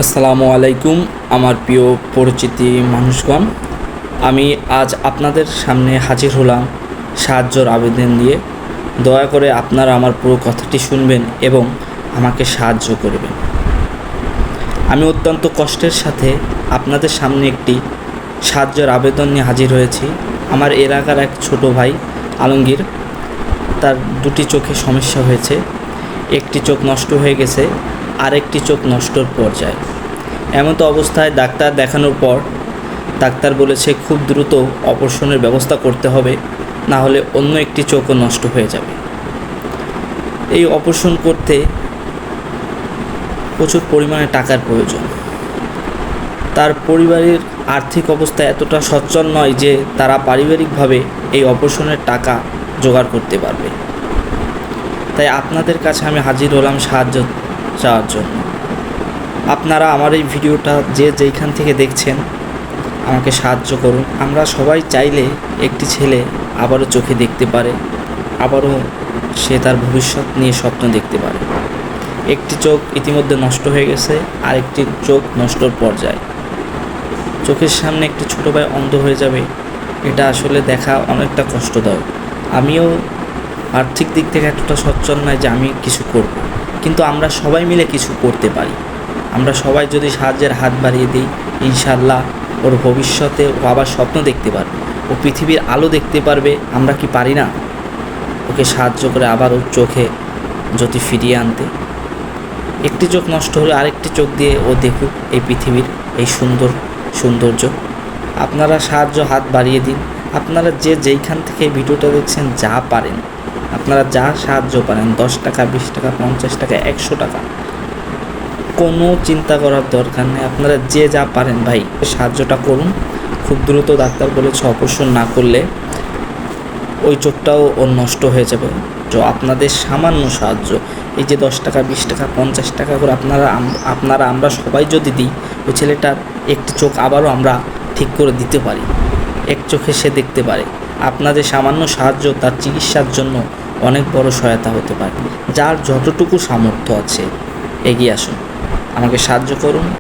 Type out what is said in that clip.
আসসালামু আলাইকুম আমার প্রিয় পরিচিতি মানুষগণ। আমি আজ আপনাদের সামনে হাজির হলাম সাহায্যর আবেদন নিয়ে। দয়া করে আপনারা আমার পুরো কথাটি শুনবেন এবং আমাকে সাহায্য করবেন। আমি অত্যন্ত কষ্টের সাথে আপনাদের সামনে একটি সাহায্যের আবেদন নিয়ে হাজির হয়েছি। আমার এলাকার এক ছোট ভাই আলমগীর, তার দুটি চোখে সমস্যা হয়েছে। একটি চোখ নষ্ট হয়ে গেছে, আরেকটি চোখ নষ্টর পর্যায়ে। এমতো অবস্থায় ডাক্তার দেখানোর পর ডাক্তার বলেছে খুব দ্রুত অপারেশনের ব্যবস্থা করতে হবে, না হলে অন্য একটি চোখও নষ্ট হয়ে যাবে। এই অপারেশন করতে প্রচুর পরিমাণে টাকার প্রয়োজন। তার পরিবারের আর্থিক অবস্থা এতটা সচ্ছল নয় যে তারা পারিবারিকভাবে এই অপারেশনের টাকা জোগাড় করতে পারবে। তাই আপনাদের কাছে আমি হাজির হলাম সাহায্য চাওয়ার জন্য। আপনারা আমার এই ভিডিওটা যে যেইখান থেকে দেখছেন আমাকে সাহায্য করুন। আমরা সবাই চাইলে একটি ছেলে আবারও চোখে দেখতে পারে, আবারও সে তার ভবিষ্যৎ নিয়ে স্বপ্ন দেখতে পারে। একটি চোখ ইতিমধ্যে নষ্ট হয়ে গেছে, আরেকটি চোখ নষ্টর পর্যায়ে। চোখের সামনে একটি ছোটো ভাই অন্ধ হয়ে যাবে, এটা আসলে দেখা অনেকটা কষ্টদায়ক। আমিও আর্থিক দিক থেকে এতটা সচ্ছল নয় যে আমি কিছু করব, কিন্তু আমরা সবাই মিলে কিছু করতে পারি। আমরা সবাই যদি সাহায্যের হাত বাড়িয়ে দিই, ইনশাল্লাহ ওর ভবিষ্যতে ও আবার স্বপ্ন দেখতে পারবে, ও পৃথিবীর আলো দেখতে পারবে। আমরা কি পারি না ওকে সাহায্য করে আবার ওর চোখে জ্যোতি ফিরিয়ে আনতে? একটি চোখ নষ্ট হলে আরেকটি চোখ দিয়ে ও দেখুক এই পৃথিবীর এই সৌন্দর্য। আপনারা সাহায্য হাত বাড়িয়ে দিন। আপনারা যে যেইখান থেকে ভিডিওটা দেখছেন, যা পারেন আপনারা যা সাহায্য পারেন, 10 টাকা, 20 টাকা, 50 টাকা, 100 টাকা, কোনো চিন্তা করার দরকার নেই। আপনারা যে যা পারেন ভাই সাহায্যটা করুন। খুব দ্রুত ডাক্তার বলেছে অপারেশন না করলে ওই চোখটাও ওর নষ্ট হয়ে যাবে। তো আপনাদের সামান্য সাহায্য, এই যে 10 টাকা, 20 টাকা, 50 টাকা করে আমরা সবাই যদি দিই, ওই ছেলেটার একটি চোখ আবারও আমরা ঠিক করে দিতে পারি, এক চোখে সে দেখতে পারে। আপনাদের সামান্য সাহায্য তার চিকিৎসার জন্য অনেক বড় সহায়তা হতে পারে। যার যতটুকু সামর্থ্য আছে এগিয়ে আসুন, আমাকে সাহায্য করুন।